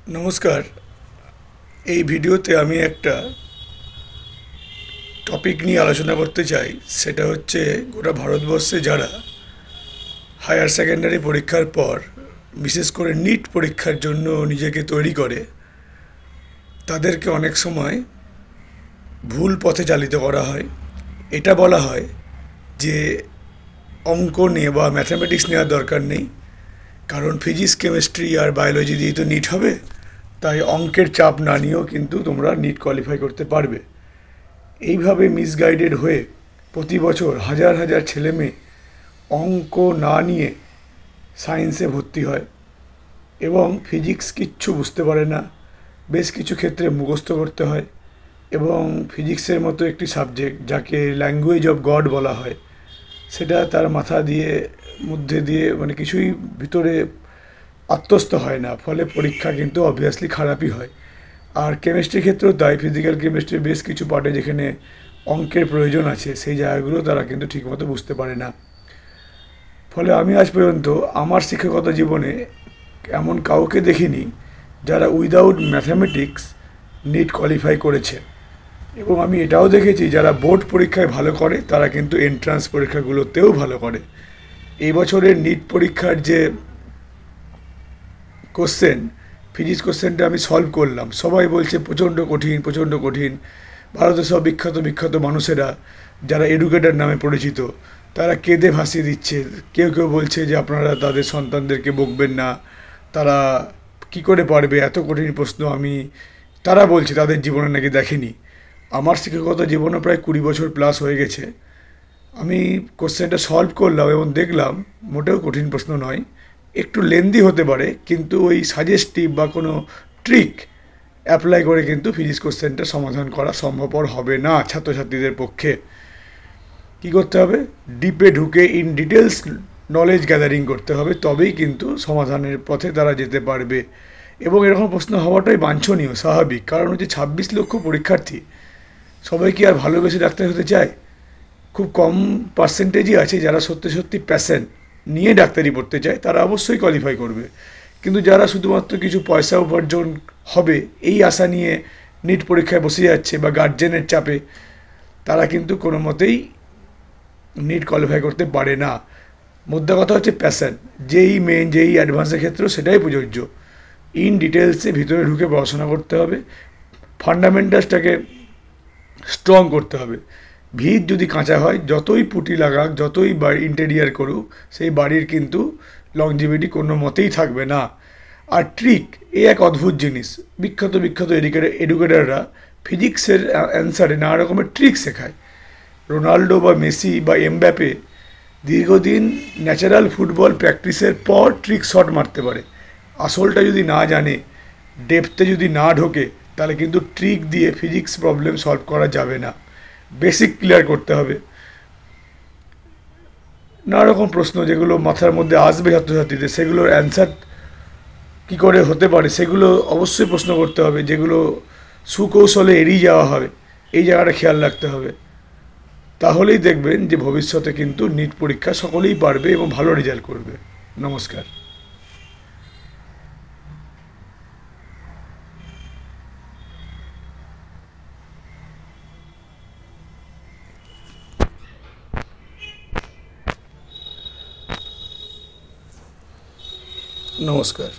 নমস্কার। এই ভিডিওতে আমি একটা টপিক নিয়ে আলোচনা করতে চাই। সেটা হচ্ছে গোটা ভারতবর্ষে যারা হায়ার সেকেন্ডারি পরীক্ষার পর বিশেষ করে নিট পরীক্ষার জন্য নিজেকে তৈরি করে, তাদেরকে অনেক সময় ভুল পথে চালিত করা হয়। এটা বলা হয় যে অঙ্ক নিয়ে বা ম্যাথামেটিক্স নেওয়ার দরকার নেই, কারণ ফিজিক্স, কেমিস্ট্রি আর বায়োলজি দিয়ে তো নিট হবে, তাই অঙ্কের চাপ না নিয়েও কিন্তু তোমরা নিট কোয়ালিফাই করতে পারবে। এইভাবে মিসগাইডেড হয়ে প্রতি বছর হাজার হাজার ছেলেমেয়ে অঙ্ক না নিয়ে সায়েন্সে ভর্তি হয় এবং ফিজিক্স কিচ্ছু বুঝতে পারে না, বেশ কিছু ক্ষেত্রে মুখস্থ করতে হয়। এবং ফিজিক্সের মতো একটি সাবজেক্ট যাকে ল্যাঙ্গুয়েজ অফ গড বলা হয়, সেটা তার মাথা দিয়ে মধ্যে দিয়ে কিছুই ভিতরে আত্মস্থ হয় না, ফলে পরীক্ষা কিন্তু অবভিয়াসলি খারাপই হয়। আর কেমিস্ট্রির ক্ষেত্রেও তাই, ফিজিক্যাল কেমিস্ট্রির বেশ কিছু পার্টে যেখানে অঙ্কের প্রয়োজন আছে সেই জায়গাগুলো তারা কিন্তু ঠিকমতো বুঝতে পারে না। ফলে আমি আজ পর্যন্ত আমার শিক্ষকতা জীবনে এমন কাউকে দেখিনি যারা উইদাউট ম্যাথামেটিক্স নিট কোয়ালিফাই করেছে। এবং আমি এটাও দেখেছি যারা বোর্ড পরীক্ষায় ভালো করে তারা কিন্তু এন্ট্রান্স পরীক্ষাগুলোতেও ভালো করে। এই বছরের নিট পরীক্ষার যে কোশ্চেন, ফিজিক্স কোশ্চেনটা আমি সলভ করলাম, সবাই বলছে প্রচণ্ড কঠিন, প্রচণ্ড কঠিন। ভারতের সব বিখ্যাত বিখ্যাত মানুষেরা যারা এডুকেটার নামে পরিচিত, তারা কেঁদে ভাসিয়ে দিচ্ছে। কেউ কেউ বলছে যে আপনারা তাদের সন্তানদেরকে বকবেন না, তারা কি করে পারবে এত কঠিন প্রশ্ন। তারা বলছে তাদের জীবনে নাকি দেখেনি। আমার শিক্ষকতা জীবনে প্রায় 20 বছর প্লাস হয়ে গেছে। আমি কোশ্চেনটা সলভ করলাম এবং দেখলাম মোটেও কঠিন প্রশ্ন নয়, একটু লেন্দি হতে পারে, কিন্তু ওই সাজেস্টিভ বা কোনো ট্রিক অ্যাপ্লাই করে কিন্তু ফিজিক্স কোশ্চেনটা সমাধান করা সম্ভবপর হবে না ছাত্রছাত্রীদের পক্ষে। কি করতে হবে? ডিপে ঢুকে ইন ডিটেলস নলেজ গ্যাদারিং করতে হবে, তবেই কিন্তু সমাধানের পথে তারা যেতে পারবে। এবং এরকম প্রশ্ন হওয়াটাই বাঞ্ছনীয়, স্বাভাবিক, কারণ হচ্ছে 26 লক্ষ পরীক্ষার্থী, সবাই কি আর ভালোবেসে ডাক্তার হতে চায়? খুব কম পার্সেন্টেজই আছে যারা সত্যি সত্যি প্যাশন নিয়ে ডাক্তারি পড়তে চায়, তারা অবশ্যই কোয়ালিফাই করবে। কিন্তু যারা শুধুমাত্র কিছু পয়সা উপার্জন হবে এই আশা নিয়ে নিট পরীক্ষায় বসে যাচ্ছে বা গার্জেনের চাপে, তারা কিন্তু কোনো মতেই নিট কোয়ালিফাই করতে পারে না। মোদ্দা কথা হচ্ছে প্যাশন। যেই মেন, যেই অ্যাডভান্সের ক্ষেত্রেও সেটাই প্রযোজ্য। ইন ডিটেলসে ভিতরে ঢুকে পড়াশোনা করতে হবে, ফান্ডামেন্টালসটাকে স্ট্রং করতে হবে। ভিত যদি কাঁচা হয়, যতই পুটি লাগাক, যতই বাড়ি ইন্টেরিয়ার করুক, সেই বাড়ির কিন্তু লংজিভিটি কোনো মতেই থাকবে না। আর ট্রিক, এক অদ্ভুত জিনিস। বিখ্যাত বিখ্যাত এডুকেটাররা ফিজিক্সের অ্যান্সারে নানা রকমের ট্রিক শেখায়। রোনাল্ডো বা মেসি বা এমবাপে দীর্ঘদিন ন্যাচারাল ফুটবল প্র্যাকটিসের পর ট্রিক শট মারতে পারে। আসলটা যদি না জানে, ডেপথে যদি না ঢোকে, তাহলে কিন্তু ট্রিক দিয়ে ফিজিক্স প্রবলেম সলভ করা যাবে না। বেসিক ক্লিয়ার করতে হবে। নানা রকম প্রশ্ন যেগুলো মাথার মধ্যে আসবে ছাত্রছাত্রীদের, সেগুলোর অ্যান্সার কী করে হতে পারে সেগুলো অবশ্যই প্রশ্ন করতে হবে, যেগুলো সুকৌশলে এড়িয়ে যাওয়া হবে, এই জায়গাটা খেয়াল রাখতে হবে। তাহলেই দেখবেন যে ভবিষ্যতে কিন্তু নিট পরীক্ষা সকলেই পারবে এবং ভালো রেজাল্ট করবে। নমস্কার। নমস্কার।